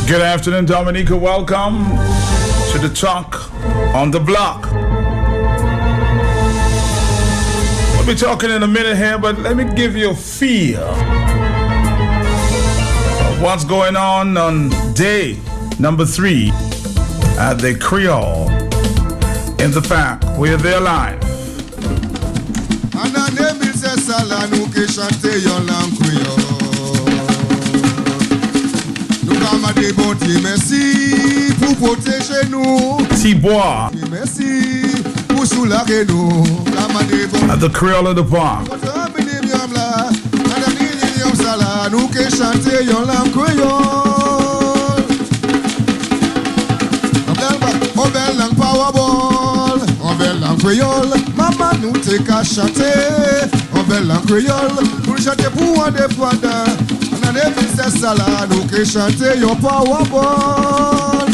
Good afternoon, Dominica. Welcome to the Talk on the Block. We'll be talking in a minute here, but let me give you a feel of what's going on day number 3 at the Creole in the Pack. We're there live. Merci pour protéger nous. Tibois Merci pour soulager nous. at the Creole in the Park. Nous que chanter yon langue créole. On belle langue powerball. On belle langue créole. Maman nous te qu'à chanter. On belle langue créole. Pour chanter pour un dépendant. C'est ça là, nous qui chanter yon powerball.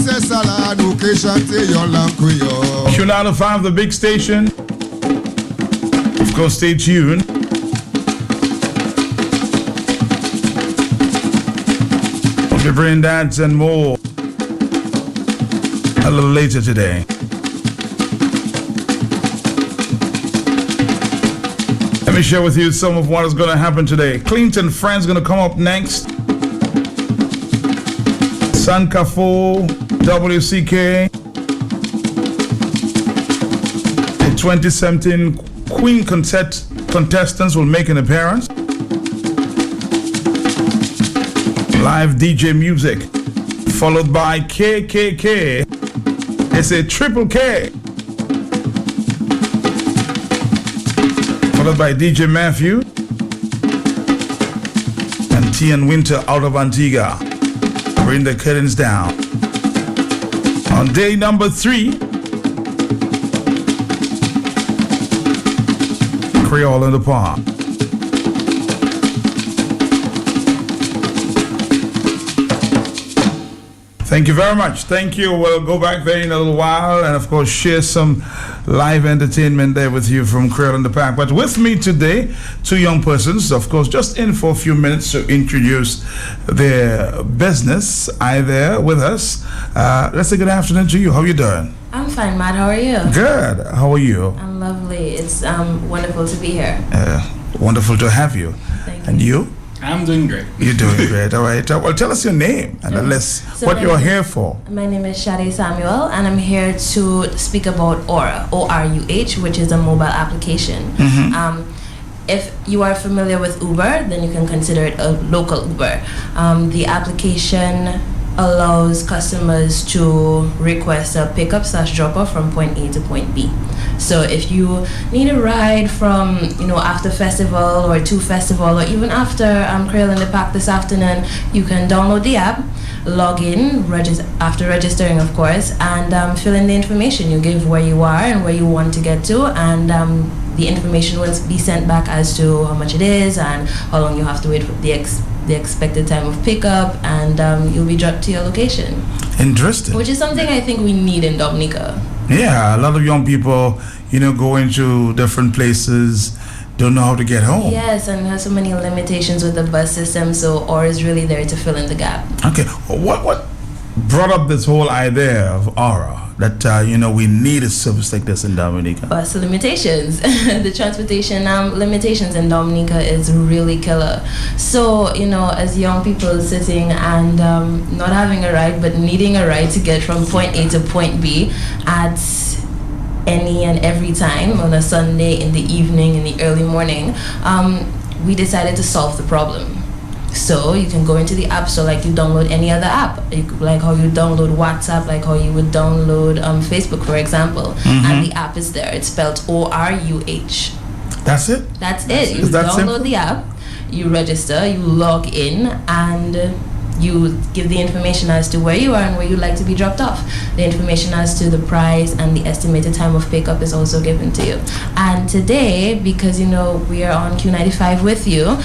C'est ça là, nous qui chanter yon langue créole. Q95, the big station. Of course, stay tuned. We'll be bringing that and more a little later today. Let me share with you some of what is going to happen today. Clinton Friends going to come up next. Sankafo, WCK. The 2017 Queen contestants will make an appearance. Live DJ music, followed by KKK. It's a triple K. Followed by DJ Matthew and Tian Winter out of Antigua. Bring the curtains down. On day number 3, Creole in the Park. Thank you very much. Thank you. We'll go back there in a little while and, of course, share some live entertainment there with you from Creole in the Park. But with me today, 2 young persons, of course, just in for a few minutes to introduce their business. Hi there with us. Let's say good afternoon to you. How are you doing? I'm fine, Matt. How are you? Good. How are you? I'm lovely. It's wonderful to be here. Wonderful to have you. Thank you. And you? I'm doing great. You're doing great. All right. Well, tell us your name and what you're here for. My name is Shadi Samuel, and I'm here to speak about Aura, O-R-U-H, which is a mobile application. Mm-hmm. If you are familiar with Uber, then you can consider it a local Uber. The application allows customers to request a pickup / drop-off from point A to point B. So if you need a ride from, after festival or to festival or even after Creole in the Park this afternoon, you can download the app, log in, after registering, of course, and fill in the information. You give where you are and where you want to get to, and the information will be sent back as to how much it is and how long you have to wait for the expected time of pickup, and you'll be dropped to your location. Interesting. Which is something I think we need in Dominica. Yeah, a lot of young people, go into different places, don't know how to get home. Yes, and there's so many limitations with the bus system, so Aura is really there to fill in the gap. Okay, what brought up this whole idea of Aura? That, we need a service like this in Dominica. Bus limitations. The transportation limitations in Dominica is really killer. So, as young people sitting and not having a ride, but needing a ride to get from point A to point B at any and every time on a Sunday, in the evening, in the early morning, we decided to solve the problem. So you can go into the app store like you download any other app, like how you download WhatsApp, like how you would download Facebook, for example. Mm-hmm. And the app is there. It's spelled O-R-U-H. That's it? That's it. You that download simple? the app, you register, you log in, and you give the information as to where you are and where you'd like to be dropped off. The information as to the price and the estimated time of pickup is also given to you. And today, because we are on Q95 with you,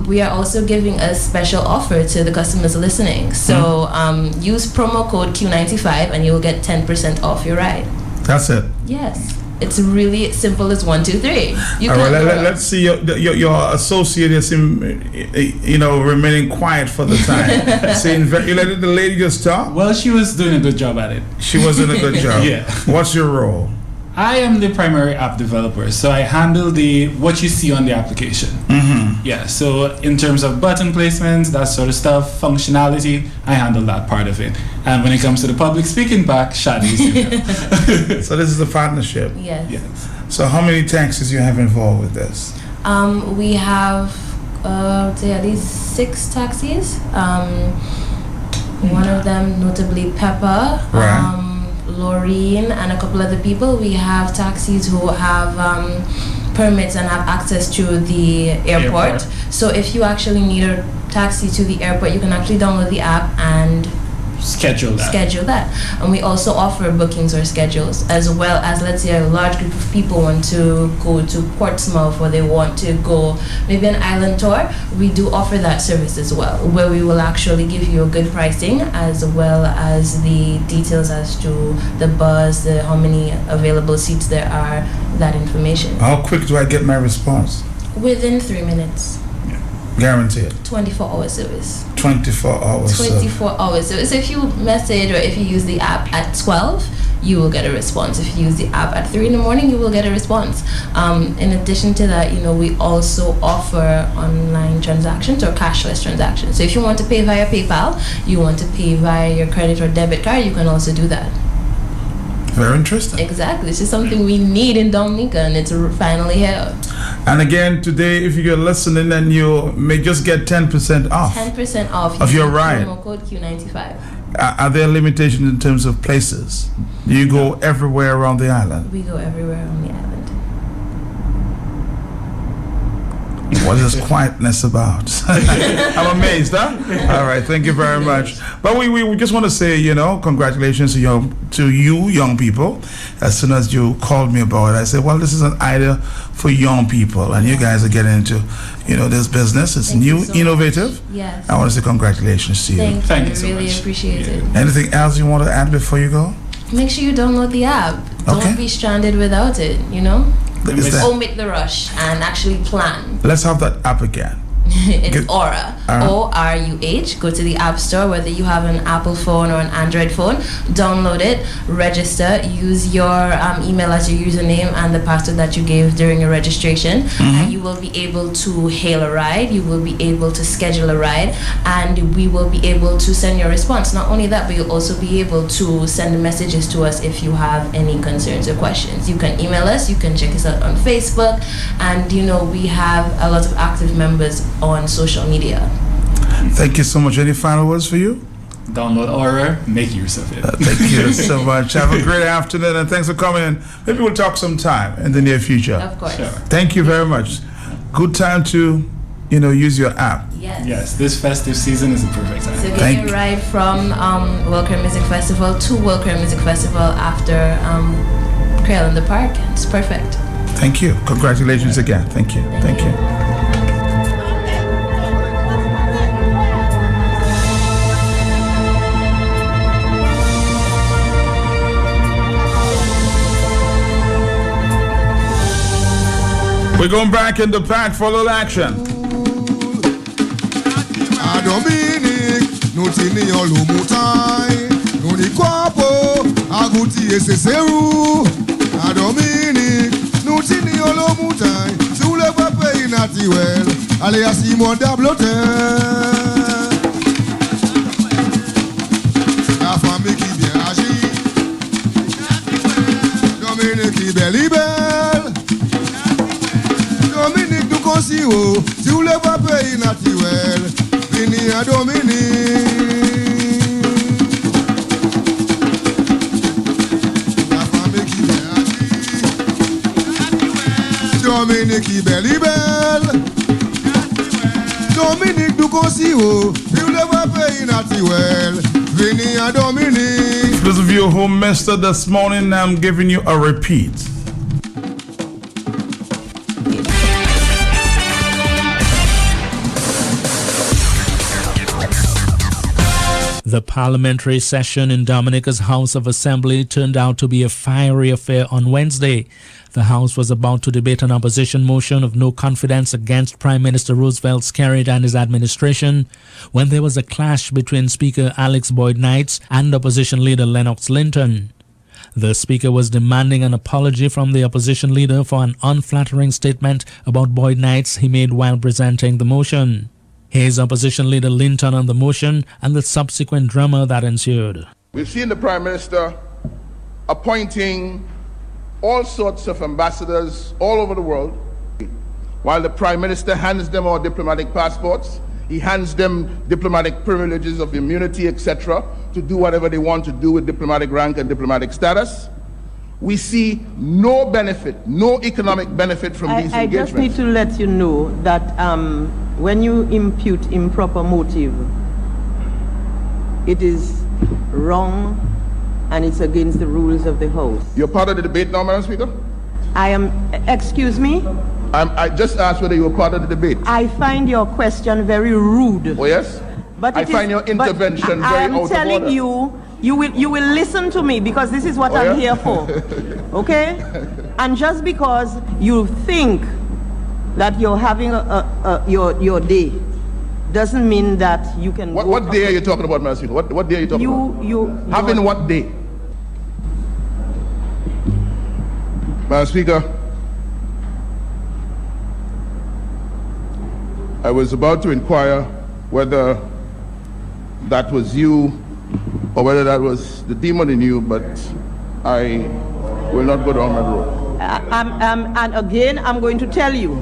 we are also giving a special offer to the customers listening. So use promo code Q95 and you'll get 10% off your ride. That's it. Yes. It's really simple as 1, 2, 3. You All can't right, go wrong. let's see your associate is remaining quiet for the time. Saying, you let the lady just talk. Well, she was doing a good job at it. She was doing a good job. Yeah. What's your role? I am the primary app developer, so I handle what you see on the application. Mm-hmm. Yeah, so in terms of button placements, that sort of stuff, functionality, I handle that part of it. And when it comes to the public speaking part, Shadi is here. So this is a partnership. Yes. Yes. So how many taxis you have involved with this? We have at least 6 taxis. One of them, notably Pepper, Right. Laureen, and a couple other people. We have taxis who have permits and have access to the airport. So if you actually need a taxi to the airport, you can actually download the app and Schedule that. And we also offer bookings or schedules, as well as, let's say, a large group of people want to go to Portsmouth or they want to go maybe an island tour. We do offer that service as well, where we will actually give you a good pricing, as well as the details as to the bus, how many available seats there are, that information. How quick do I get my response? Within 3 minutes. Guaranteed. 24-hour service. 24 hours. 24 hours. So if you message or if you use the app at 12, you will get a response. If you use the app at 3 in the morning, you will get a response. In addition to that, we also offer online transactions or cashless transactions. So if you want to pay via PayPal, you want to pay via your credit or debit card, you can also do that. Very interesting. Exactly. It's just something we need in Dominica, and it's finally here. And again, today, if you're listening, then you may just get 10% off. 10% off. Of your Use ride. Promo code Q95. Are there limitations in terms of places? Do you go everywhere around the island? We go everywhere on the island. What is this quietness about? I'm amazed, huh? All right, thank you very much. But we just want to say, congratulations to you young people. As soon as you called me about it, I said, well, this is an idea for young people, and you guys are getting into, this business. It's Thank you new, so innovative. much. Yes. I want to say congratulations to you. Thank you. you so Really much. appreciate it. Anything else you want to add before you go? Make sure you download the app. Okay. Don't be stranded without it, Is that- Omit the rush and actually plan. Let's have that app again. It's Good. Aura. ORUH. Go to the App Store, whether you have an Apple phone or an Android phone. Download it, register, use your email as your username and the password that you gave during your registration, and you will be able to hail a ride. You will be able to schedule a ride, and we will be able to send your response. Not only that, but you'll also be able to send messages to us if you have any concerns or questions. You can email us. You can check us out on Facebook, and we have a lot of active members on social media. Thank you so much. Any final words for you? Download Aura, make use of it. Thank you so much. Have a great afternoon, and thanks for coming in. Maybe we'll talk sometime in the near future. Of course. Sure. Thank you very much. Good time to, use your app. Yes, this festive season is a perfect So time. get Thank your you. ride from Welcome Music Festival to Welcome Music Festival after Creole in the Park. It's perfect. Thank you. Congratulations again. Thank you. Thank you. We're going back in the pack for a little action. A Dominic, nutini olumutai, nuni kwapo, aguti eseseru. A Dominic, nutini olumutai, sule pape inatiwel, alias imoda blote. La famille qui bien agit, Dominic qui belle. Dominique du Consiro, si vous le pas pays naturel, vini à Dominique. La famille qui belle Dominique qui belle. Dominique du Consiro, si vous le pas pays naturel, vini à Dominique. For those of you who missed it this morning, I'm giving you a repeat. The parliamentary session in Dominica's House of Assembly turned out to be a fiery affair on Wednesday. The House was about to debate an opposition motion of no confidence against Prime Minister Roosevelt Skerrit and his administration when there was a clash between Speaker Alex Boyd Knights and opposition leader Lennox Linton. The Speaker was demanding an apology from the opposition leader for an unflattering statement about Boyd Knights he made while presenting the motion. Here's opposition leader Linton on the motion and the subsequent drama that ensued. We've seen the Prime Minister appointing all sorts of ambassadors all over the world. While the Prime Minister hands them our diplomatic passports, he hands them diplomatic privileges of immunity, etc., to do whatever they want to do with diplomatic rank and diplomatic status. We see no benefit, no economic benefit from these I engagements. just need to let you know that when you impute improper motive, it is wrong and it's against the rules of the House. You're part of the debate now, Madam Speaker? I am, excuse me? I just asked whether you were part of the debate. I find your question very rude. Oh, yes? But I it find your intervention very out of order. I am telling you, you will listen to me because this is what I'm here for. Okay? And just because you think that you're having your day doesn't mean that you can. What day are you talking about, Madam Speaker? What day are you talking about? Having what day? Madam Speaker, I was about to inquire whether that was you or whether that was the demon in you, but I will not go down that road. And again, I'm going to tell you,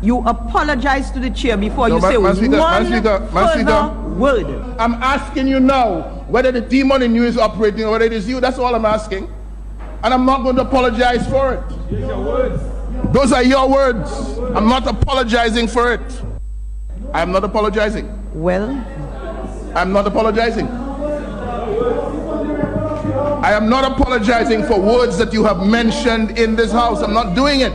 you apologize to the chair before you say one further word. I'm asking you now whether the demon in you is operating or whether it is you. That's all I'm asking. And I'm not going to apologize for it. These are words. Those are your words. I'm not apologizing for it. I'm not apologizing. Well, I'm not apologizing. I am not apologizing for words that you have mentioned in this house. I'm not doing it.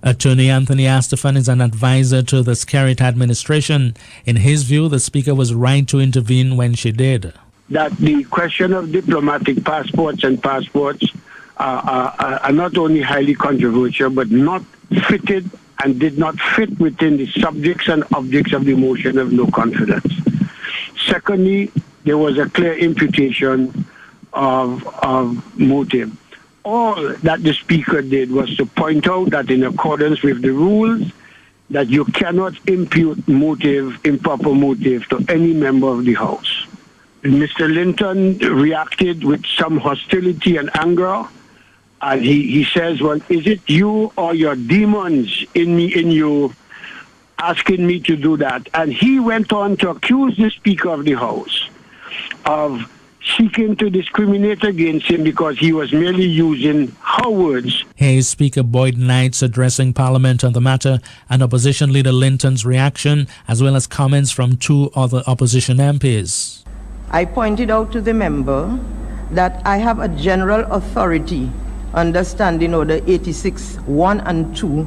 Attorney Anthony Astafan is an advisor to the Skerrit administration. In his view, the Speaker was right to intervene when she did. That the question of diplomatic passports and passports are not only highly controversial, but not fitted and did not fit within the subjects and objects of the motion of no confidence. Secondly, there was a clear imputation of motive. All that the Speaker did was to point out that in accordance with the rules, that you cannot impute motive, improper motive, to any member of the House. Mr. Linton reacted with some hostility and anger, and he says, well, is it you or your demons in you asking me to do that? And he went on to accuse the Speaker of the House of seeking to discriminate against him because he was merely using her words. Here is Speaker Boyd Knights addressing Parliament on the matter and Opposition Leader Linton's reaction, as well as comments from two other opposition MPs. I pointed out to the member that I have a general authority under Standing Order 86, 1 and 2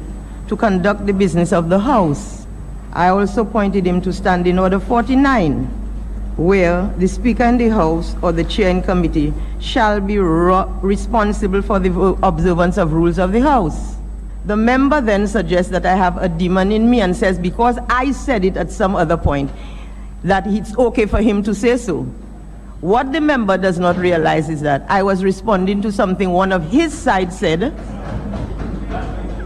to conduct the business of the House. I also pointed him to Standing Order 49, where the Speaker in the House or the Chair in committee shall be responsible for the observance of rules of the House. The member then suggests that I have a demon in me and says because I said it at some other point, that it's okay for him to say so. What the member does not realize is that I was responding to something one of his side said,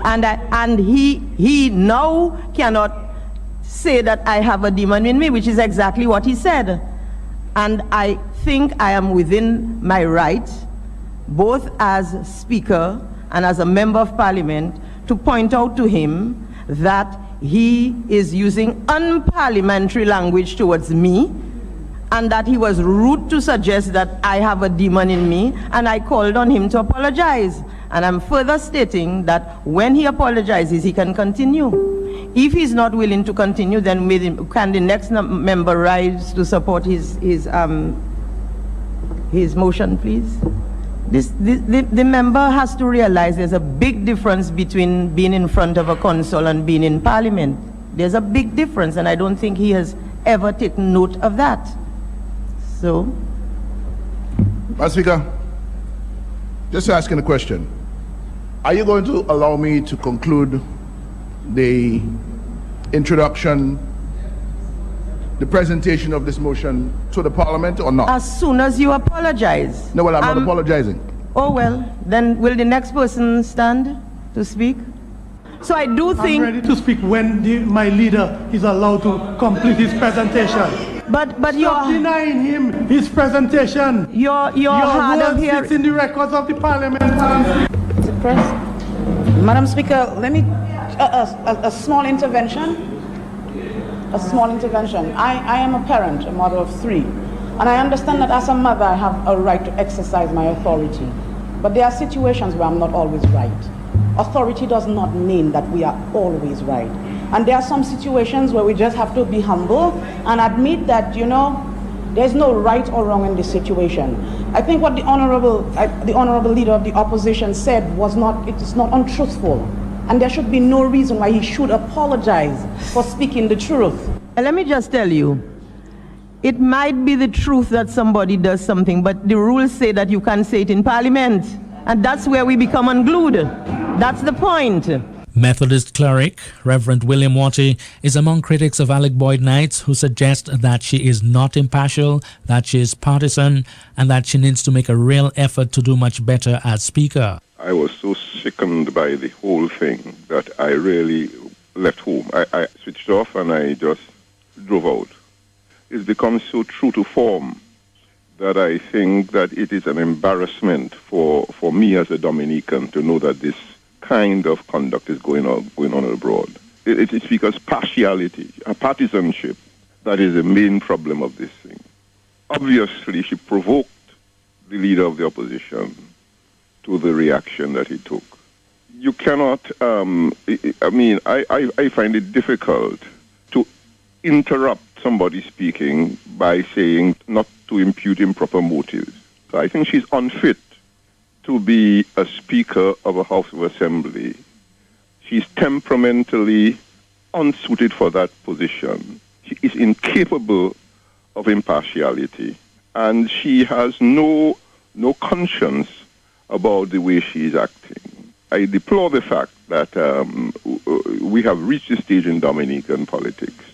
and he now cannot say that I have a demon in me, which is exactly what he said. And I think I am within my right, both as Speaker and as a Member of Parliament, to point out to him that he is using unparliamentary language towards me, and that he was rude to suggest that I have a demon in me, and I called on him to apologize. And I'm further stating that when he apologizes, he can continue. If he's not willing to continue, then can the next member rise to support his motion, please? The member has to realize there's a big difference between being in front of a council and being in Parliament. There's a big difference, and I don't think he has ever taken note of that. So, Madam Speaker, just asking a question. Are you going to allow me to conclude the introduction, the presentation of this motion to the Parliament or not? as soon as you apologize. No, well, I'm not apologizing. Oh, well, then will the next person stand to speak? So I do I'm think, ready to speak when my leader is allowed to complete his presentation. but Stop you're denying him his presentation. you're Your hard of word sits hearing. in the records of the Parliament. Mr. President, Madam Speaker, let me a small intervention. A small intervention. I am a parent, a mother of 3, and I understand that as a mother I have a right to exercise my authority. But there are situations where I'm not always right. Authority does not mean that we are always right. And there are some situations where we just have to be humble and admit that, there's no right or wrong in this situation. I think what the honorable leader of the opposition said it is not untruthful. And there should be no reason why he should apologize for speaking the truth. And let me just tell you, it might be the truth that somebody does something, but the rules say that you can't say it in Parliament. And that's where we become unglued. That's the point. Methodist cleric Reverend William Watty is among critics of Alec Boyd Knight, who suggest that she is not impartial, that she is partisan, and that she needs to make a real effort to do much better as Speaker. I was so sickened by the whole thing that I really left home. I switched off and I just drove out. It's become so true to form that I think that it is an embarrassment for me as a Dominican to know that this kind of conduct is going on abroad. It's because partiality, partisanship, that is the main problem of this thing. Obviously, she provoked the leader of the opposition to the reaction that he took. You cannot, I find it difficult to interrupt somebody speaking by saying not to impute improper motives. So I think she's unfit to be a Speaker of a House of Assembly. She's temperamentally unsuited for that position. She is incapable of impartiality, and she has no conscience about the way she is acting. I deplore the fact that we have reached a stage in Dominican politics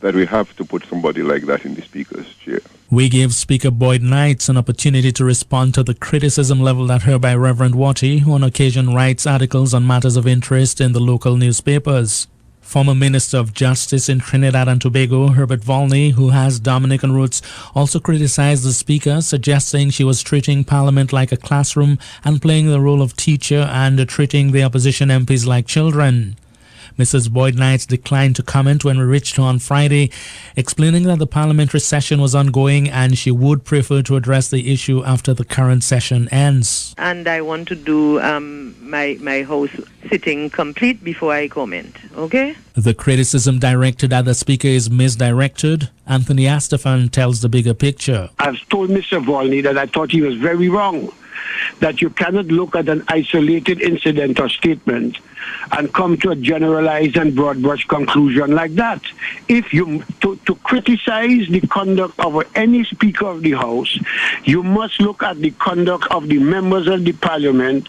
that we have to put somebody like that in the Speaker's chair. We gave Speaker Boyd Knight an opportunity to respond to the criticism leveled at her by Reverend Watty, who on occasion writes articles on matters of interest in the local newspapers. Former Minister of Justice in Trinidad and Tobago, Herbert Volney, who has Dominican roots, also criticized the Speaker, suggesting she was treating Parliament like a classroom and playing the role of teacher and treating the opposition MPs like children. Mrs. Boyd Knight declined to comment when we reached her on Friday, explaining that the parliamentary session was ongoing and she would prefer to address the issue after the current session ends. And I want to do my House sitting complete before I comment, okay? The criticism directed at the Speaker is misdirected. Anthony Astafan tells the bigger picture. I've told Mr. Volney that I thought he was very wrong, that you cannot look at an isolated incident or statement and come to a generalized and broad brush conclusion like that. If you to criticize the conduct of any Speaker of the House, you must look at the conduct of the members of the Parliament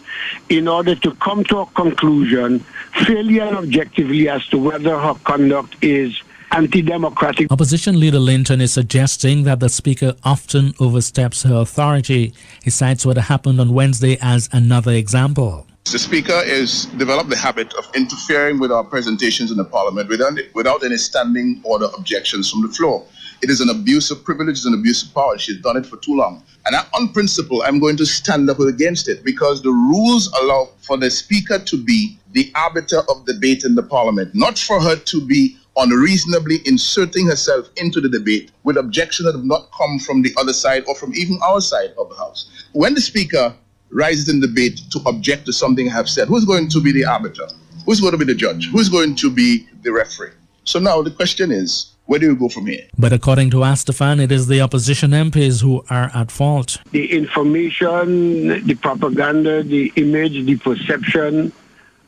in order to come to a conclusion fairly and objectively as to whether her conduct is anti-democratic. Opposition leader Linton is suggesting that the Speaker often oversteps her authority. He cites what happened on Wednesday as another example. The Speaker has developed the habit of interfering with our presentations in the Parliament without any standing order objections from the floor. It is an abuse of privileges and abuse of power. She's done it for too long. And on principle, I'm going to stand up against it because the rules allow for the Speaker to be the arbiter of debate in the Parliament, not for her to be unreasonably inserting herself into the debate with objections that have not come from the other side or from even our side of the House. When the Speaker rises in debate to object to something I have said, who's going to be the arbiter? Who's going to be the judge? Who's going to be the referee? So now the question is, where do we go from here? But according to Astafan, it is the opposition MPs who are at fault. The information, the propaganda, the image, the perception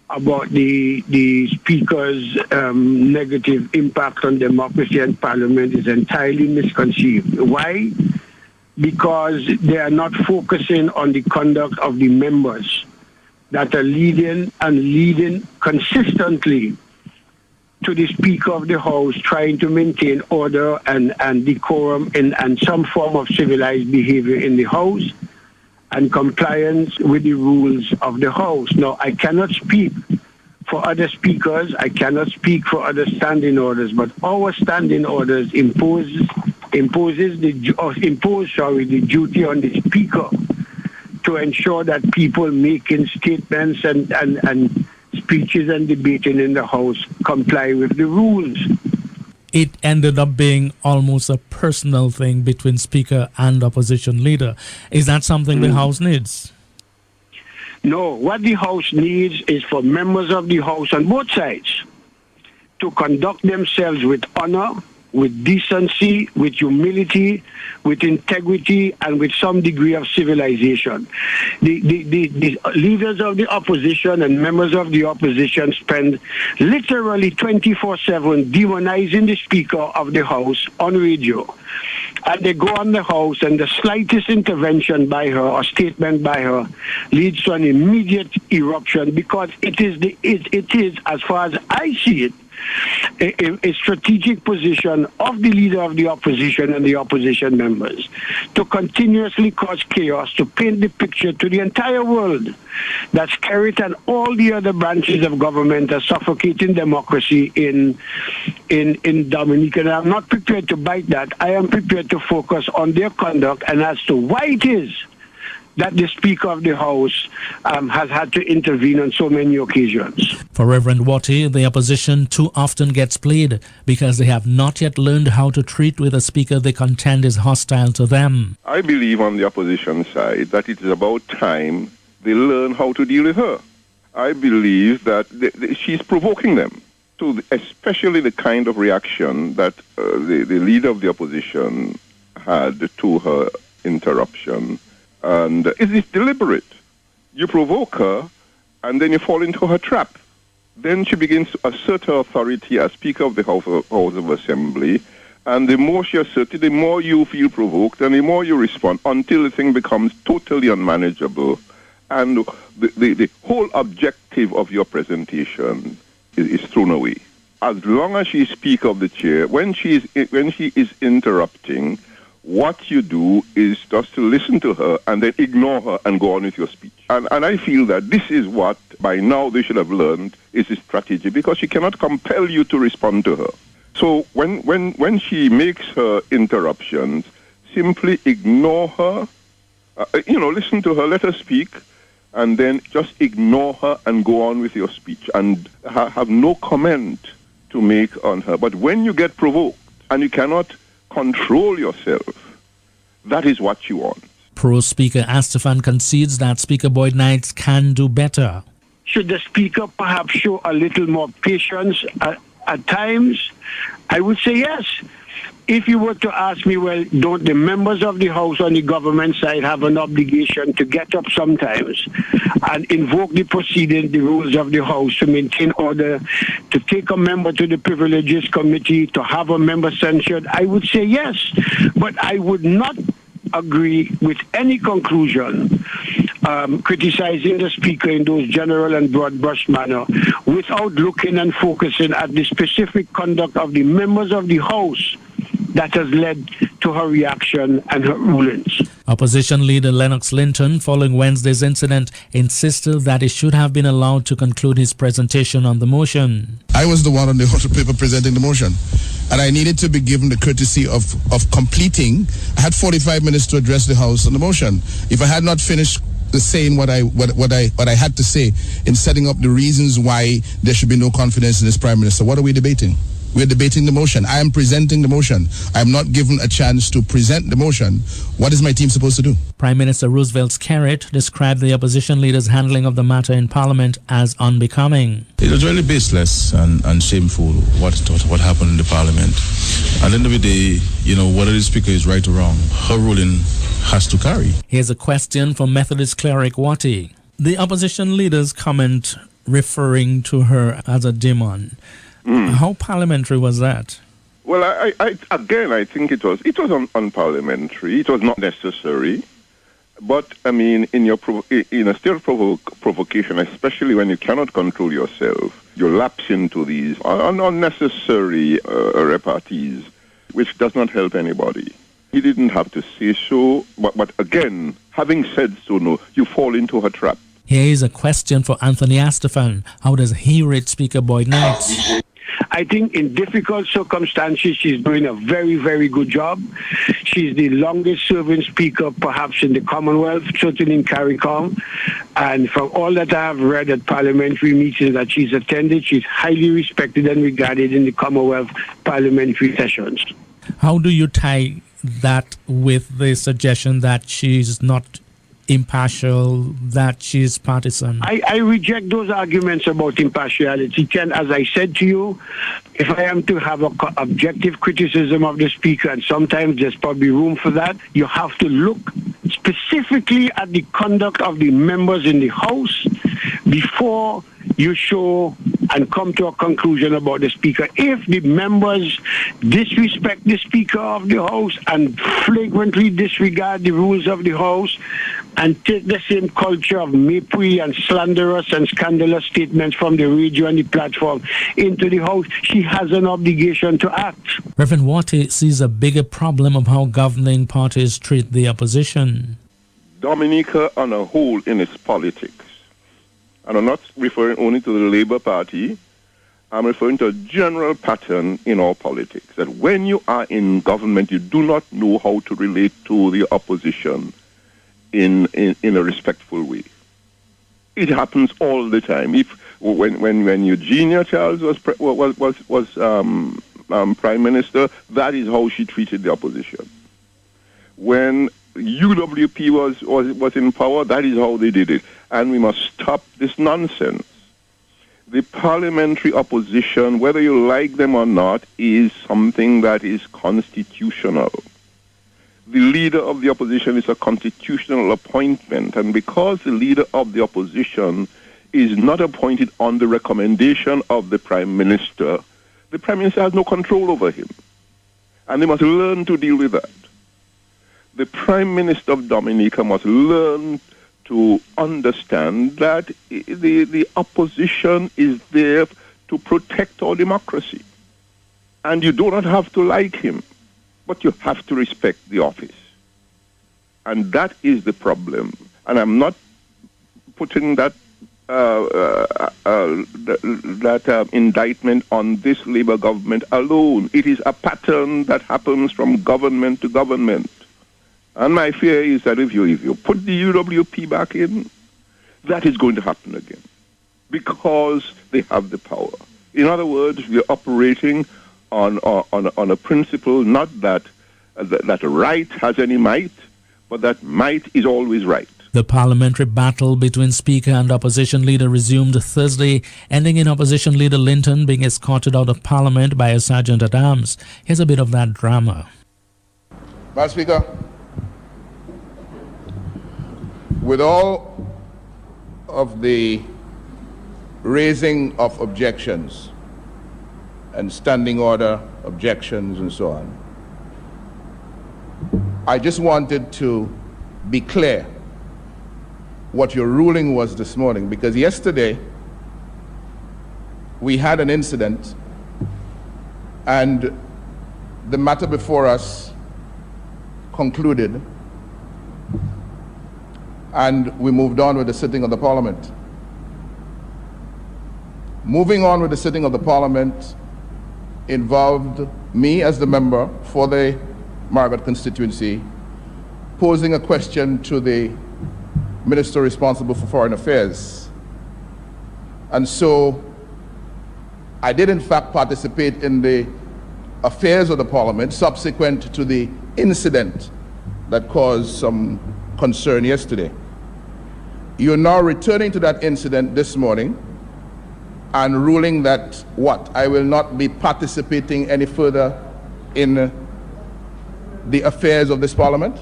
about the Speaker's negative impact on democracy and Parliament is entirely misconceived. Why? because they are not focusing on the conduct of the members that are leading consistently to the Speaker of the House, trying to maintain order and decorum and some form of civilized behavior in the House and compliance with the rules of the House. Now, I cannot speak for other speakers, I cannot speak for other standing orders, but our standing orders impose the duty on the Speaker to ensure that people making statements and speeches and debating in the House comply with the rules. It ended up being almost a personal thing between Speaker and opposition leader. Is that something the House needs? No, what the House needs is for members of the House on both sides to conduct themselves with honor, with decency, with humility, with integrity, and with some degree of civilization. The leaders of the opposition and members of the opposition spend literally 24/7 demonizing the Speaker of the House on radio. And they go on the House, and the slightest intervention by her or statement by her leads to an immediate eruption, because it is, as far as I see it, a strategic position of the leader of the opposition and the opposition members to continuously cause chaos, to paint the picture to the entire world that Skerrit and all the other branches of government are suffocating democracy in Dominica. And I'm not prepared to bite that. I am prepared to focus on their conduct and as to why it is that the Speaker of the House has had to intervene on so many occasions. For Reverend Watty, the opposition too often gets played because they have not yet learned how to treat with a Speaker they contend is hostile to them. I believe on the opposition side that it is about time they learn how to deal with her. I believe that she's provoking them. So especially the kind of reaction that the leader of the opposition had to her interruption. And it is deliberate. You provoke her, and then you fall into her trap. Then she begins to assert her authority as Speaker of the House of Assembly, and the more she asserts it, the more you feel provoked, and the more you respond, until the thing becomes totally unmanageable, and the whole objective of your presentation is thrown away. As long as she is Speaker of the Chair, when she is interrupting, what you do is just to listen to her and then ignore her and go on with your speech. And I feel that this is what, by now, they should have learned is a strategy, because she cannot compel you to respond to her. So when she makes her interruptions, simply ignore her, listen to her, let her speak, and then just ignore her and go on with your speech and have no comment to make on her. But when you get provoked and you cannot control yourself, that is what you want. Pro-Speaker Astefan concedes that Speaker Boyd Knight can do better. Should the Speaker perhaps show a little more patience at times? I would say yes. If you were to ask me, well, don't the members of the House on the government side have an obligation to get up sometimes and invoke the rules of the House to maintain order, to take a member to the Privileges Committee, to have a member censured? I would say yes, but I would not agree with any conclusion criticizing the Speaker in those general and broad brush manner without looking and focusing at the specific conduct of the members of the House that has led to her reaction and her rulings. Opposition leader Lennox Linton, following Wednesday's incident, insisted that he should have been allowed to conclude his presentation on the motion. I was the one on the paper presenting the motion, and I needed to be given the courtesy of completing. I had 45 minutes to address the House on the motion. If I had not finished saying what I had to say in setting up the reasons why there should be no confidence in this Prime Minister, what are we debating? We're debating the motion. I am presenting the motion. I am not given a chance to present the motion. What is my team supposed to do? Prime Minister Roosevelt Skerrit described the opposition leader's handling of the matter in Parliament as unbecoming. It was really baseless and shameful what happened in the Parliament. At the end of the day, whether the Speaker is right or wrong, her ruling has to carry. Here's a question from Methodist cleric Watty. The opposition leader's comment referring to her as a demon. How parliamentary was that? Well, I think it was unparliamentary. It was not necessary. But I mean, in a state of provocation, especially when you cannot control yourself, you lapse into these unnecessary repartees, which does not help anybody. He didn't have to say so, but again, having said so, no, you fall into her trap. Here is a question for Anthony Astafan. How does he rate Speaker Boyd Knight? I think in difficult circumstances, she's doing a very, very good job. She's the longest serving speaker perhaps in the Commonwealth, certainly in CARICOM. And from all that I have read at parliamentary meetings that she's attended, she's highly respected and regarded in the Commonwealth parliamentary sessions. How do you tie that with the suggestion that she's not impartial, that she's partisan? I reject those arguments about impartiality. Ken, as I said to you, if I am to have an objective criticism of the speaker, and sometimes there's probably room for that, you have to look specifically at the conduct of the members in the House before you show and come to a conclusion about the speaker. If the members disrespect the speaker of the House and flagrantly disregard the rules of the House and take the same culture of mépris and slanderous and scandalous statements from the radio and the platform into the House, she has an obligation to act. Reverend Watty sees a bigger problem of how governing parties treat the opposition. Dominica on a whole in its politics, and I'm not referring only to the Labour Party, I'm referring to a general pattern in our politics, that when you are in government, you do not know how to relate to the opposition in a respectful way. It happens all the time. When Eugenia Charles was Prime Minister, that is how she treated the opposition. When UWP was in power, that is how they did it. And we must stop this nonsense. The parliamentary opposition, whether you like them or not, is something that is constitutional. The leader of the opposition is a constitutional appointment, and because the leader of the opposition is not appointed on the recommendation of the Prime Minister has no control over him. And they must learn to deal with that. The Prime Minister of Dominica must learn to understand that the opposition is there to protect our democracy. And you do not have to like him, but you have to respect the office. And that is the problem. And I'm not putting that indictment on this Labour government alone. It is a pattern that happens from government to government. And my fear is that if you put the UWP back in, that is going to happen again, because they have the power. In other words, we are operating on a principle not that right has any might, but that might is always right. The parliamentary battle between Speaker and Opposition Leader resumed Thursday, ending in Opposition Leader Linton being escorted out of Parliament by a Sergeant-at-Arms. Here's a bit of that drama. Madam Speaker, with all of the raising of objections and standing order objections and so on, I just wanted to be clear what your ruling was this morning, because yesterday we had an incident and the matter before us concluded and we moved on with the sitting of the Parliament. Moving on with the sitting of the Parliament involved me as the member for the Margaret constituency posing a question to the Minister responsible for Foreign Affairs. And so I did in fact participate in the affairs of the Parliament subsequent to the incident that caused some concern yesterday. You're now returning to that incident this morning and ruling that what? I will not be participating any further in the affairs of this Parliament?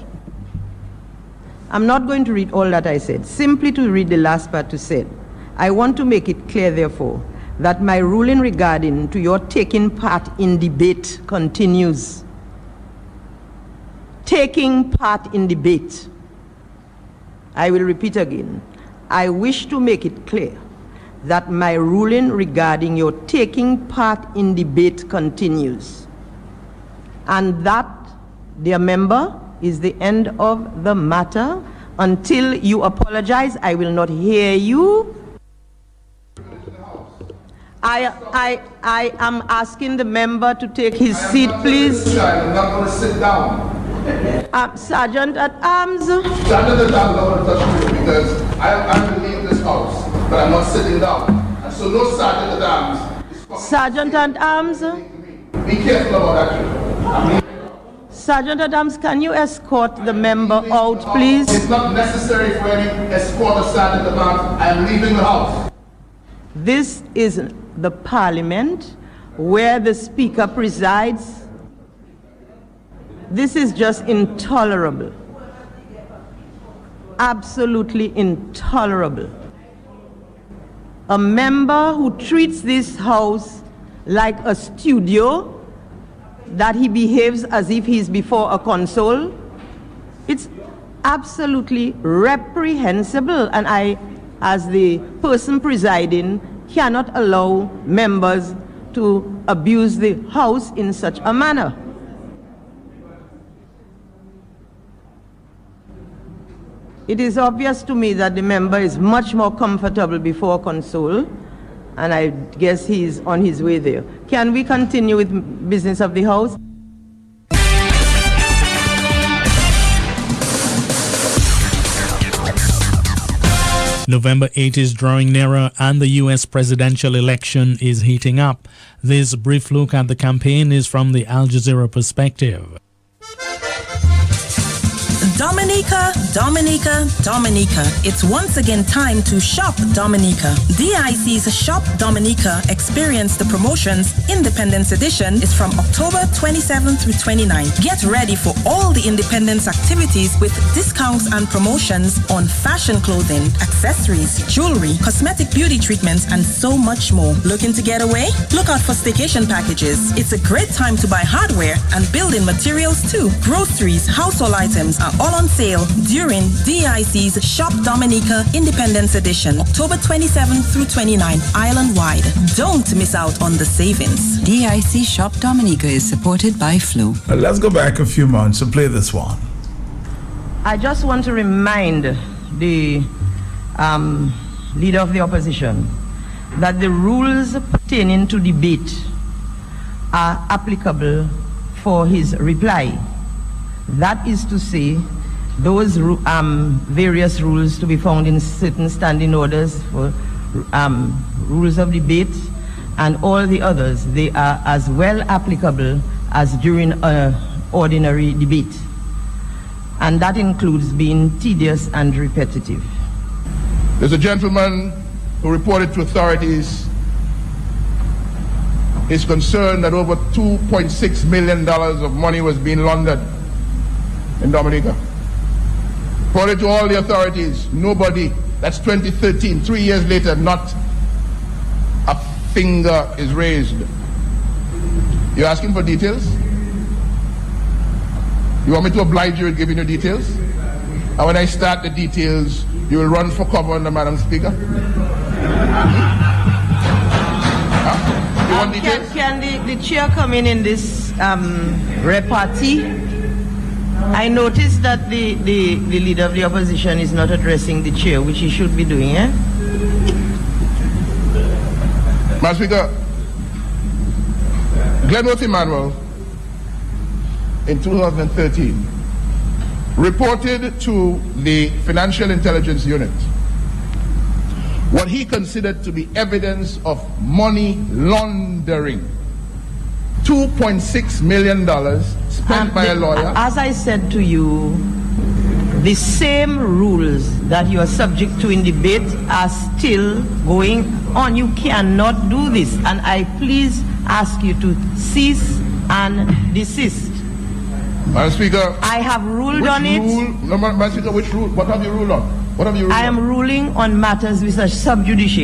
I'm not going to read all that I said, simply to read the last part to say. I want to make it clear, therefore, that my ruling regarding to your taking part in debate continues. Taking part in debate. I will repeat again. I wish to make it clear that my ruling regarding your taking part in debate continues. And that, dear member, is the end of the matter. Until you apologize, I will not hear you. I am asking the member to take his seat, please. I'm not going to sit down. Sergeant at Arms. Sergeant at Arms, I'm going to touch you because I will leave this house, but I'm not sitting down. And so no Sergeant at Arms. Sergeant at Arms. Be careful about that. Sergeant at Arms, can you escort the member out, please? It's not necessary for any escort of Sergeant at Arms. I am leaving the house. This is the parliament where the speaker presides. This is just intolerable. Absolutely intolerable. A member who treats this house like a studio, that he behaves as if he's before a console. It's absolutely reprehensible, and I, as the person presiding, cannot allow members to abuse the house in such a manner. It is obvious to me that the member is much more comfortable before console, and I guess he's on his way there. Can we continue with business of the House? November 8 is drawing nearer and the U.S. presidential election is heating up. This brief look at the campaign is from the Al Jazeera perspective. Dominica, Dominica, Dominica. It's once again time to shop Dominica. DIC's Shop Dominica Experience the Promotions Independence Edition is from October 27 through 29. Get ready for all the Independence activities with discounts and promotions on fashion clothing, accessories, jewelry, cosmetic beauty treatments, and so much more. Looking to get away? Look out for staycation packages. It's a great time to buy hardware and building materials too. Groceries, household items are all on sale during DIC's Shop Dominica Independence Edition, October 27 through 29, island-wide. Don't miss out on the savings. DIC Shop Dominica is supported by Flu. Let's go back a few months and play this one. I just want to remind the leader of the opposition that the rules pertaining to debate are applicable for his reply. That is to say, those various rules to be found in certain standing orders for rules of debate and all the others, they are as well applicable as during an ordinary debate. And that includes being tedious and repetitive. There's a gentleman who reported to authorities his concern that over $2.6 million of money was being laundered in Dominica. Reported to all the authorities, nobody, that's 2013, 3 years later, not a finger is raised. You're asking for details? You want me to oblige you with giving you details? And when I start the details, you will run for cover under Madam Speaker? You want details? Can the chair come in this repartee? I noticed that the leader of the opposition is not addressing the chair, which he should be doing, eh? Madam Speaker, Glenworth Emmanuel, in 2013, reported to the Financial Intelligence Unit what he considered to be evidence of money laundering. $2.6 million spent by a lawyer. As I said to you, the same rules that you are subject to in debate are still going on. You cannot do this, and I please ask you to cease and desist. Madam Speaker, I have ruled on it. No, Madam Speaker, which rule? What have you ruled on? What have you ruled I am on? ruling on matters which are sub judice.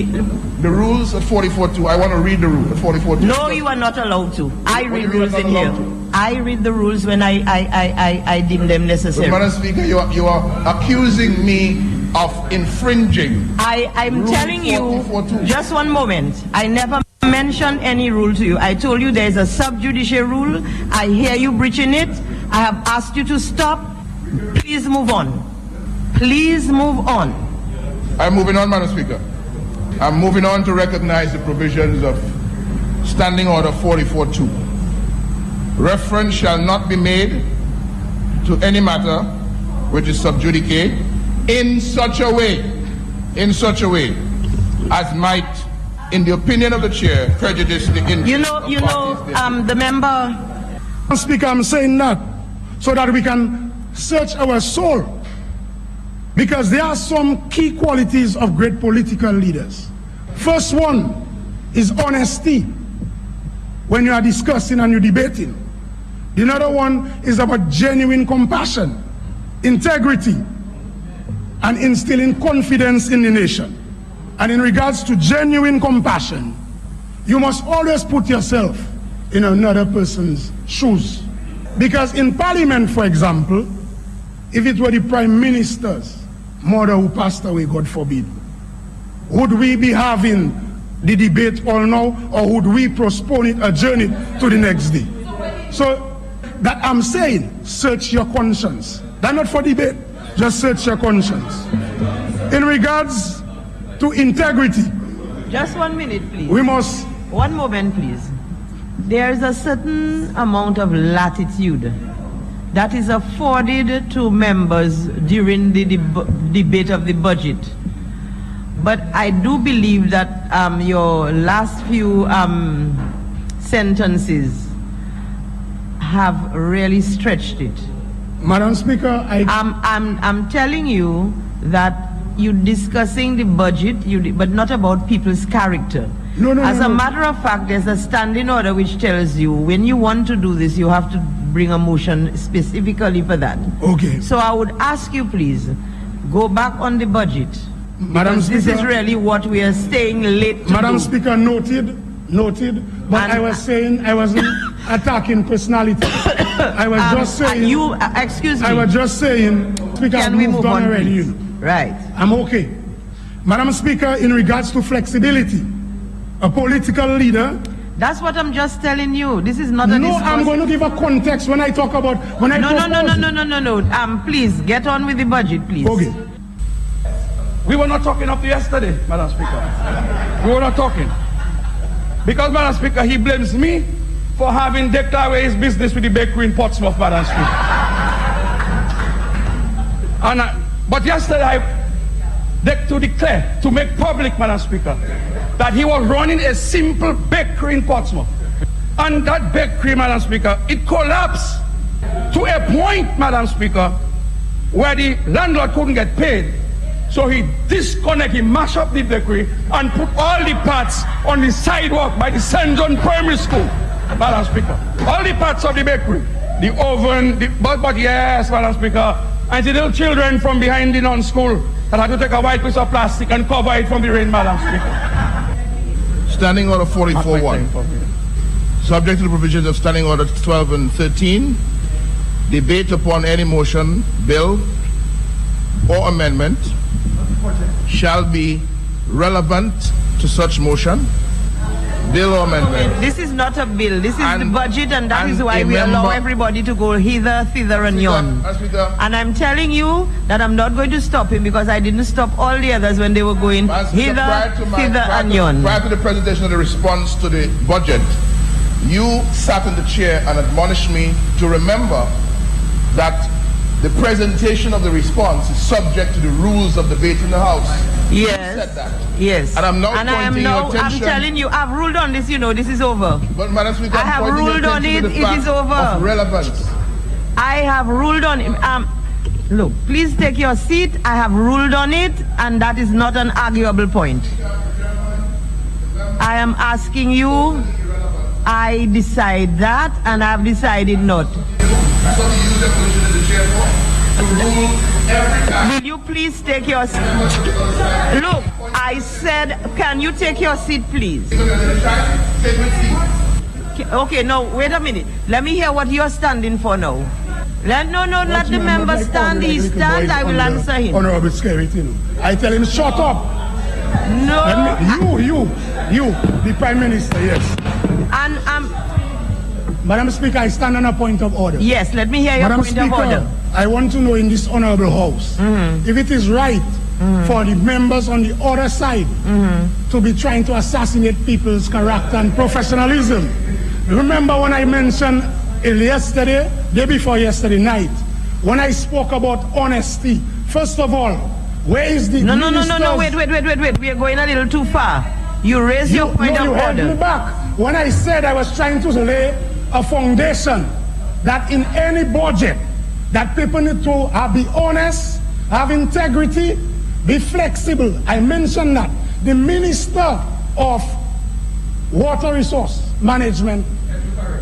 The rules at 44.2. I want to read the rule at 44.2. No, you are not allowed to. I What read do you mean rules you're in not here. allowed I read the rules when I deem them necessary. Madam Speaker, you are accusing me of infringing. I'm Rule telling you, 44.2. just one moment. I never mentioned any rule to you. I told you there is a sub-judicial rule. I hear you breaching it. I have asked you to stop. Please move on. Please move on. I'm moving on, Madam Speaker. I'm moving on to recognize the provisions of Standing Order 44.2. Reference shall not be made to any matter which is sub judice in such a way as might, in the opinion of the chair, prejudice the interest the member. Speaker, I'm saying that so that we can search our soul. Because there are some key qualities of great political leaders. First one is honesty when you are discussing and you're debating. The other one is about genuine compassion, integrity, and instilling confidence in the nation. And in regards to genuine compassion, you must always put yourself in another person's shoes. Because in Parliament, for example, if it were the Prime Minister's mother who passed away, God forbid, would we be having the debate all now, or would we postpone it, adjourn it to the next day? So that I'm saying, search your conscience. That's not for debate, just search your conscience. In regards to integrity, Just 1 minute, please. we must. One moment, please. There is a certain amount of latitude that is afforded to members during the debate of the budget. But I do believe that your last few sentences have really stretched it. Madam Speaker, I'm telling you that you're discussing the budget, but not about people's character. As a matter of fact, there's a standing order which tells you when you want to do this, you have to bring a motion specifically for that. Okay. So I would ask you, please, go back on the budget. Madam Because this Speaker, is really what we are staying late to Madam do. Speaker, noted. But I was saying I wasn't attacking personality. I was just saying. Excuse me. I was just saying. Speaker, Can I've we moved move on on, already. please? You know. Right. I'm okay. Madam Speaker, in regards to flexibility, a political leader. That's what I'm just telling you. This is not a No, I'm going to give a context when I talk about No. Please get on with the budget, please. Okay. We were not talking up to yesterday, Madam Speaker. We were not talking. Because, Madam Speaker, he blames me for having declared away his business with the bakery in Portsmouth, Madam Speaker. But yesterday I to declare, to make public, Madam Speaker, that he was running a simple bakery in Portsmouth. And that bakery, Madam Speaker, it collapsed to a point, Madam Speaker, where the landlord couldn't get paid. So he mashed up the bakery and put all the parts on the sidewalk by the St. John Primary School, Madam Speaker. All the parts of the bakery, the oven, but yes, Madam Speaker, and the little children from behind the non-school that had to take a white piece of plastic and cover it from the rain, Madam Speaker. Standing Order 44.1. Subject to the provisions of Standing Order 12 and 13, debate upon any motion, bill, or amendment shall be relevant to such motion, bill or amendment. This is not a bill. This is the budget, and that is why we allow everybody to go hither, thither, and yon. And I'm telling you that I'm not going to stop him because I didn't stop all the others when they were going hither, thither, and yon. Prior to the presentation of the response to the budget, you sat in the chair and admonished me to remember that the presentation of the response is subject to the rules of debate in the House. Yes. You said that. Yes. And I'm now pointing your attention. I'm telling you, I've ruled on this, this is over. But Madam Speaker, I have ruled on it, it is over. Of relevance. I have ruled on it. Look, please take your seat. I have ruled on it, and that is not an arguable point. I am asking you, I decide that, and I've decided not. Will you please take your seat? Look, I said, can you take your seat, please? Okay, no, wait a minute. Let me hear what you're standing for now. Let the member stand. He stands, I will answer him. Honorable Scary, I tell him, shut up. No. You, the Prime Minister, yes. And Madam Speaker, I stand on a point of order. Yes, let me hear your Madam point Speaker, of order. I want to know in this honorable house, if it is right for the members on the other side to be trying to assassinate people's character and professionalism. Remember when I mentioned yesterday, day before yesterday night, when I spoke about honesty, first of all, where is the No, wait. We are going a little too far. You raise your point of you order. held me back. When I said I was trying to lay a foundation that in any budget, that people need to be honest, have integrity, be flexible. I mentioned that. The Minister of Water Resource Management,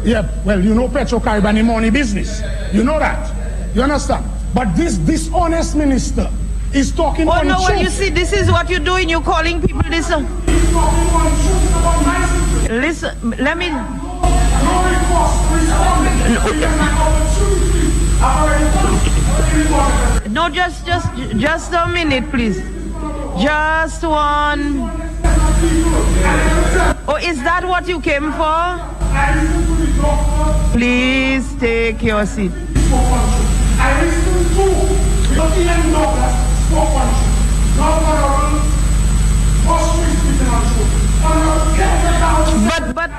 Petro-Caribbean money business. You know that. You understand? But this dishonest minister is talking untruth. Well, you see, this is what you're doing. You're calling people this. Listen, let me. No, just a minute, please. Just one. Oh, is that what you came for? Please take your seat. But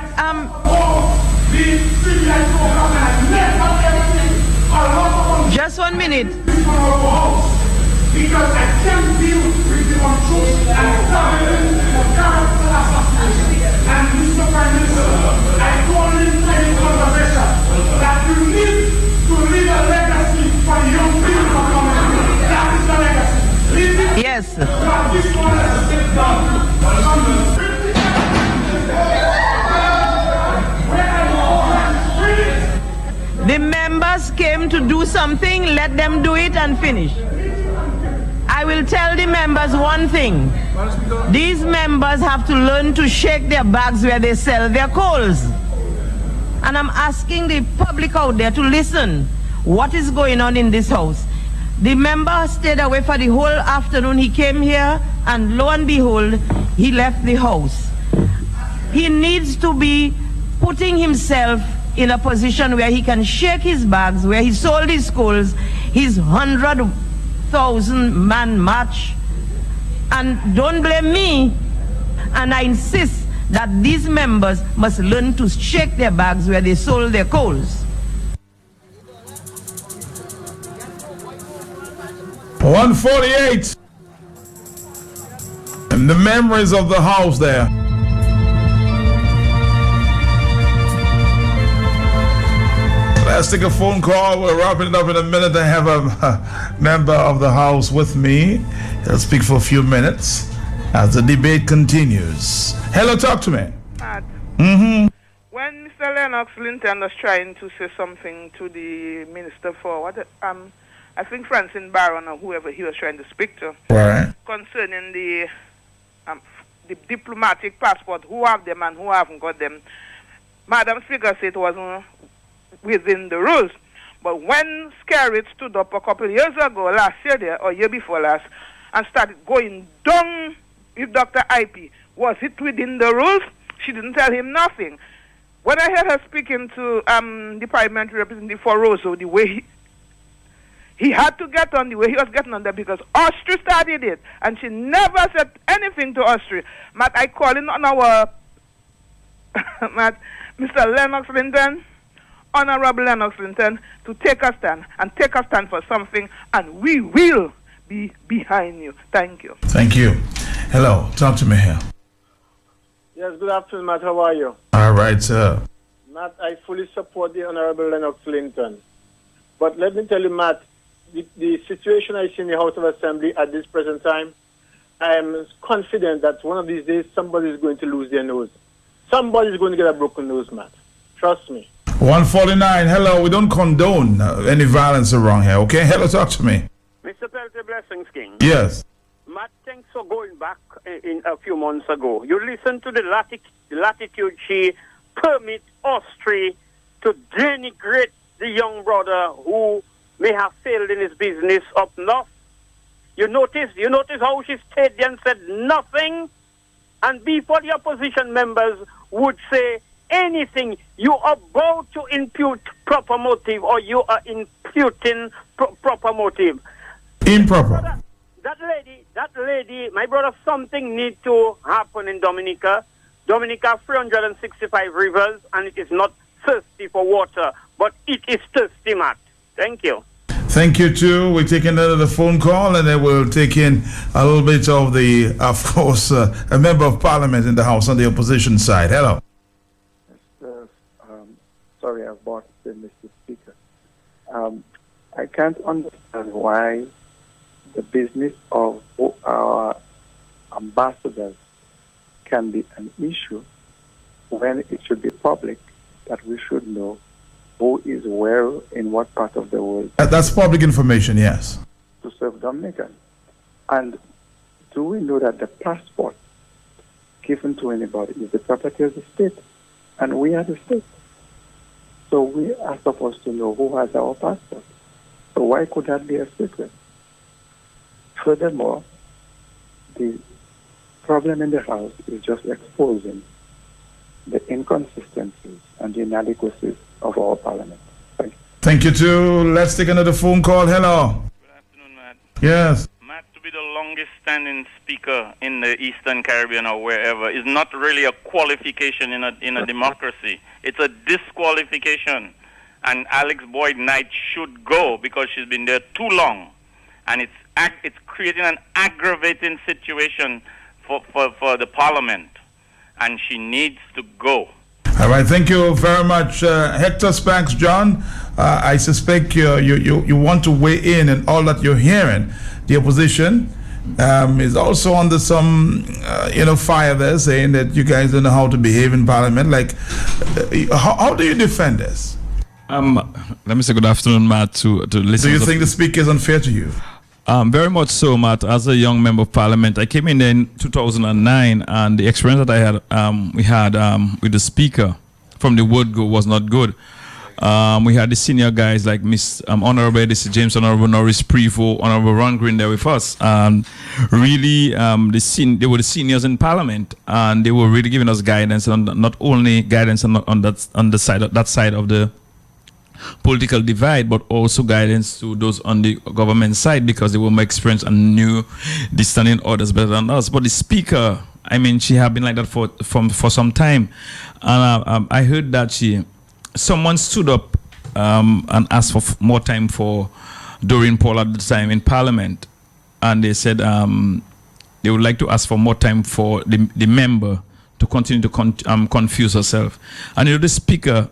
just 1 minute. Because I can't deal with the untruth and character assassination. And Mr. Prime Minister, I told him in conversation that you need to leave a legacy for young people to come in. That is the legacy. Yes. That this one has to sit down. The members came to do something, let them do it and finish. I will tell the members one thing. These members have to learn to shake their bags where they sell their coals. And I'm asking the public out there to listen. What is going on in this house? The member stayed away for the whole afternoon. He came here and lo and behold, he left the house. He needs to be putting himself in a position where he can shake his bags, where he sold his coals, his 100,000-man march. And don't blame me. And I insist that these members must learn to shake their bags where they sold their coals. 148. And the memories of the house there. Let's take a phone call. We're wrapping it up in a minute. I have a member of the House with me. He'll speak for a few minutes as the debate continues. Hello, talk to me. Matt. Mm-hmm. When Mr. Lennox Linton was trying to say something to the minister for what, I think Francine Barron or whoever he was trying to speak to, right, concerning the diplomatic passport, who have them and who haven't got them. Madam Speaker said it wasn't within the rules. But when Skerrit stood up a couple of years ago, last year there, or year before last, and started going down with Dr. IP, was it within the rules? She didn't tell him nothing. When I heard her speaking to the parliamentary representative for Roseau, the way he had to get on the way he was getting on there because Austria started it, and she never said anything to Austria. Matt, I call in on our Matt, Mr. Lennox Linton, Honorable Lennox Linton, to take a stand and take a stand for something, and we will be behind you. Thank you. Thank you. Hello, talk to me here. Yes, good afternoon, Matt. How are you? All right, sir. Matt, I fully support the Honorable Lennox Linton. But let me tell you, Matt, the situation I see in the House of Assembly at this present time, I am confident that one of these days somebody is going to lose their nose. Somebody is going to get a broken nose, Matt. Trust me. 149. Hello. We don't condone any violence around here. Okay. Hello. Talk to me. Mr. Peltier, blessings, King. Yes. Matt, thanks for going back in a few months ago. You listened to the latitude she permit Austria to denigrate the young brother who may have failed in his business up north. You notice how she stayed there and said nothing, and before the opposition members would say anything, you are about to impute proper motive, or you are imputing proper motive. Improper. That lady, my brother, something needs to happen in Dominica. Dominica, 365 rivers, and it is not thirsty for water, but it is thirsty, Matt. Thank you. Thank you, too. We take another phone call, and then we'll take in a little bit of of course, a member of parliament in the House on the opposition side. Hello. Sorry, I've bought the Mr. Speaker. I can't understand why the business of our ambassadors can be an issue when it should be public, that we should know who is where in what part of the world. That's public information, yes. To serve Dominican. And do we know that the passport given to anybody is the property of the state? And we are the state. So we are supposed to know who has our passport. So why could that be a secret? Furthermore, the problem in the House is just exposing the inconsistencies and the inadequacies of our parliament. Thank you. Thank you, too. Let's take another phone call. Hello. Good afternoon, Matt. Yes. Matt, to be the longest standing speaker in the Eastern Caribbean or wherever is not really a qualification in a democracy. It's a disqualification. And Alex Boyd Knight should go because she's been there too long. And it's creating an aggravating situation for the parliament. And she needs to go. All right, thank you very much, Hector Sparks. John, I suspect you want to weigh in and all that you're hearing. The opposition is also under some fire there, saying that you guys don't know how to behave in parliament. Like, how do you defend this? Let me say good afternoon, Matt, to listeners. Do you think the speaker is unfair to you? Very much so, Matt. As a young member of parliament, I came in 2009, and the experience that I had, we had with the speaker from the word go was not good. We had the senior guys like Miss Honorable Edison James, Honorable Norris Prevo, Honorable Ron Green there with us, and really they were the seniors in parliament, and they were really giving us guidance, and not only guidance on that side of the political divide, but also guidance to those on the government side, because they were more experienced and knew the standing orders better than us. But the speaker, I mean, she had been like that for some time, and I heard that someone stood up and asked for more time for Doreen Paul at the time in Parliament, and they said they would like to ask for more time for the member to continue to confuse herself. And the speaker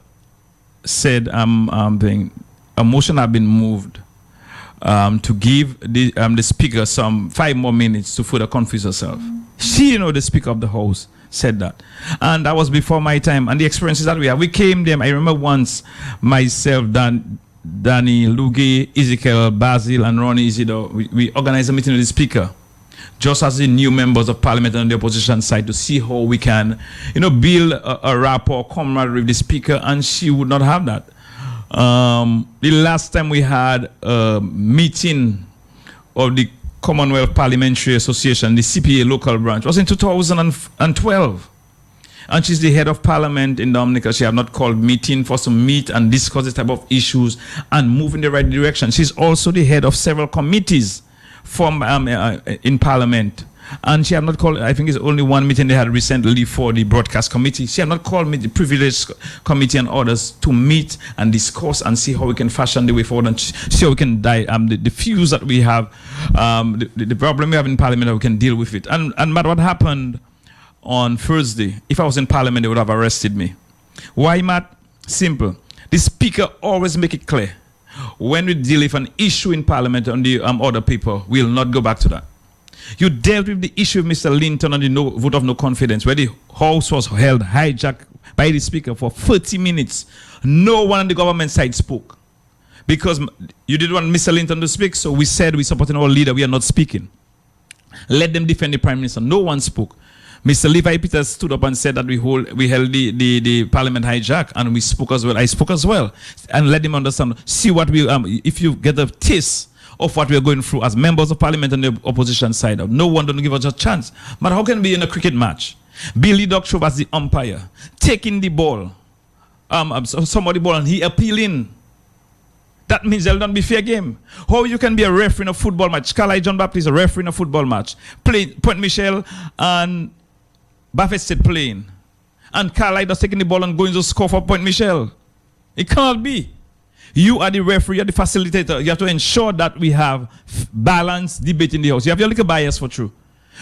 said a motion had been moved to give the speaker some 5 more minutes to further confuse herself. She, the speaker of the House, said that. And that was before my time. And the experiences that we have, we came there. I remember once myself, Danny, Luge, Ezekiel, Basil, and Ronnie Isidore, we organized a meeting with the speaker, just as the new members of parliament on the opposition side, to see how we can, build a rapport, camaraderie with the speaker, and she would not have that. The last time we had a meeting of the Commonwealth Parliamentary Association, the CPA local branch, was in 2012. And she's the head of parliament in Dominica. She have not called meeting for us to meet and discuss this type of issues and move in the right direction. She's also the head of several committees from in parliament, and she had not called. I think it's only one meeting they had recently for the broadcast committee. She had not called me, the privileged committee and others, to meet and discuss and see how we can fashion the way forward and see how we can the fuse that we have, the problem we have in parliament, that we can deal with it. And Matt, what happened on Thursday? If I was in parliament, they would have arrested me. Why, Matt? Simple. The speaker always make it clear, when we deal with an issue in parliament on the other people, we'll not go back to that. You dealt with the issue of Mr. Linton on the vote of no confidence, where the House was held hijacked by the speaker for 30 minutes. No one on the government side spoke. Because you didn't want Mr. Linton to speak, so we said we're supporting our leader, we are not speaking. Let them defend the Prime Minister. No one spoke. Mr. Levi Peters stood up and said that we held the Parliament hijack, and we spoke as well. I spoke as well, and let them understand. See what we if you get a taste of what we are going through as members of Parliament on the opposition side. No one don't give us a chance. But how can we be in a cricket match? Billy Dockshove as the umpire, taking the ball, somebody ball, and he appealing. That means there'll not be fair game. How you can be a referee in a football match? Carlisle John Baptist a referee in a football match. Point Michel and Buffett State playing. And Carlisle just taking the ball and going to score for Point Michel. It cannot be. You are the referee, you are the facilitator. You have to ensure that we have balanced debate in the house. You have your little bias for true.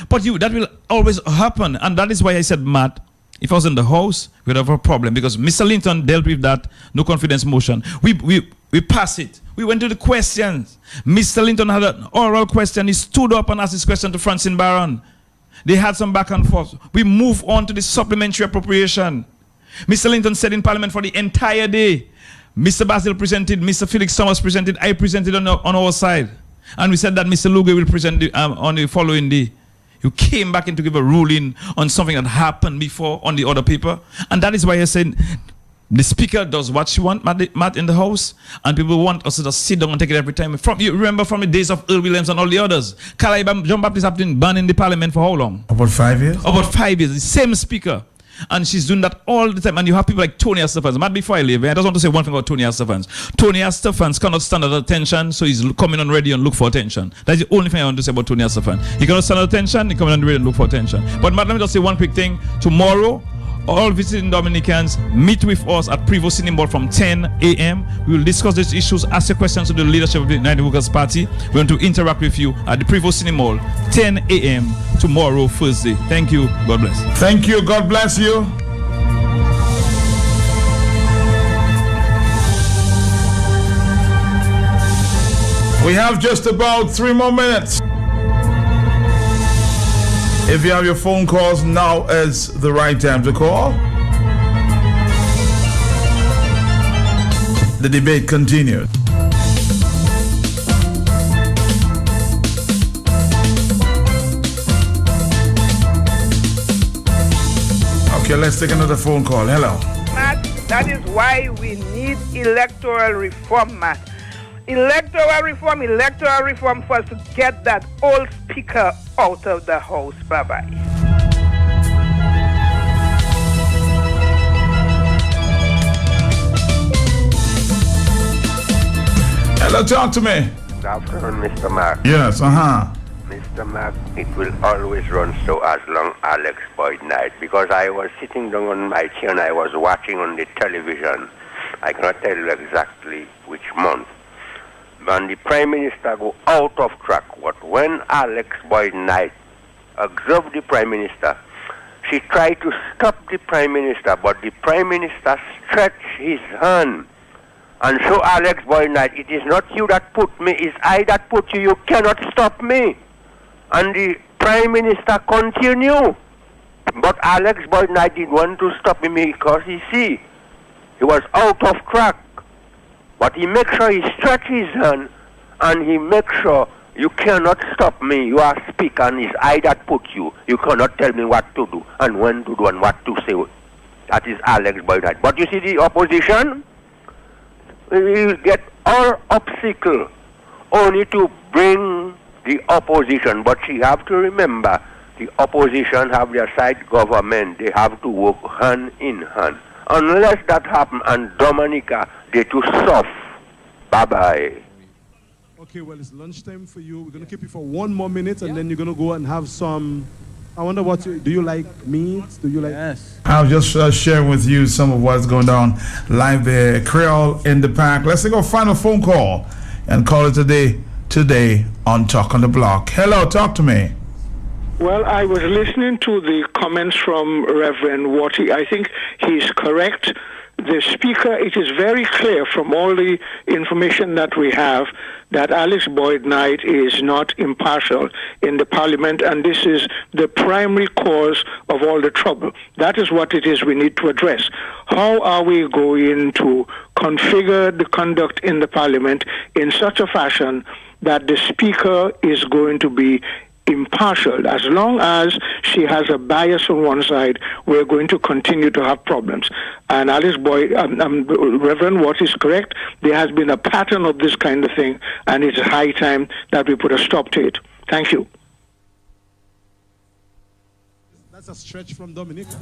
But that will always happen. And that is why I said, Matt, if I was in the house, we'd have a problem. Because Mr. Linton dealt with that no confidence motion. We passed it. We went to the questions. Mr. Linton had an oral question. He stood up and asked his question to Francine Barron. They had some back and forth. We move on to the supplementary appropriation. Mr. Linton said in Parliament for the entire day. Mr. Basil presented, Mr. Felix Thomas presented, I presented on our side. And we said that Mr. Lugo will present on the following day. You came back in to give a ruling on something that happened before on the other paper. And that is why I said the speaker does what she wants, Matt, in the house. And people want us to just sit down and take it every time. You remember from the days of Earl Williams and all the others. Carlisle John Baptist have been banned in the Parliament for how long? About 5 years? About 5 years. The same speaker. And she's doing that all the time. And you have people like Tony Estefans. Matt, before I leave, I just want to say one thing about Tony Estefans. Tony Estefans cannot stand at attention, so he's coming on radio and look for attention. That's the only thing I want to say about Tony Estefans. He cannot stand at attention, he coming on the radio and look for attention. But Matt, let me just say one quick thing. Tomorrow, all visiting Dominicans, meet with us at Prevost Sitting Board from 10 a.m. We will discuss these issues, ask your questions to the leadership of the United Workers' Party. We want to interact with you at the Prevost Sitting Board, 10 a.m. tomorrow, Thursday. Thank you. God bless. Thank you. God bless you. We have just about 3 more minutes. If you have your phone calls, now is the right time to call. The debate continues. Okay, let's take another phone call. Hello. Matt, that is why we need electoral reform, Matt. Electoral reform for us to get that old speaker out of the house. Bye-bye. Hello, talk to me. Good afternoon, Mr. Mark. Yes, Mr. Mark, it will always run so as long Alex Boyd Knight, because I was sitting down on my chair and I was watching on the television. I cannot tell you exactly which month. And the Prime Minister go out of track. But when Alex Boyd Knight observed the Prime Minister, she tried to stop the Prime Minister, but the Prime Minister stretched his hand and show Alex Boyd Knight, it is not you that put me, it's I that put you. You cannot stop me. And the Prime Minister continued. But Alex Boyd Knight didn't want to stop him because he was out of track. But he makes sure he stretches his hand and he makes sure you cannot stop me. You are speaker and it's I that put you. You cannot tell me what to do and when to do and what to say. That is Alex Boyd Knight. But you see the opposition, will get all obstacle only to bring the opposition. But you have to remember, the opposition have their side government. They have to work hand in hand. Unless that happens and Dominica, they too soft. Bye-bye. Okay, well, it's lunchtime for you. We're going to keep you for 1 more minute, and then you're going to go and have some... I wonder do you like meat? Do you like... Yes. I'll just share with you some of what's going on live there. Creole in the Park. Let's take our final phone call and call it today on Talk on the Block. Hello, talk to me. Well, I was listening to the comments from Reverend Watty. I think he's correct the Speaker, it is very clear from all the information that we have that Alex Boyd Knight is not impartial in the Parliament, and this is the primary cause of all the trouble. That is what it is we need to address. How are we going to configure the conduct in the Parliament in such a fashion that the Speaker is going to be impartial? As long as she has a bias on one side, we're going to continue to have problems. And Alice Boyd, Reverend Watt is correct. There has been a pattern of this kind of thing, and it's high time that we put a stop to it. Thank you. That's a stretch from Dominica.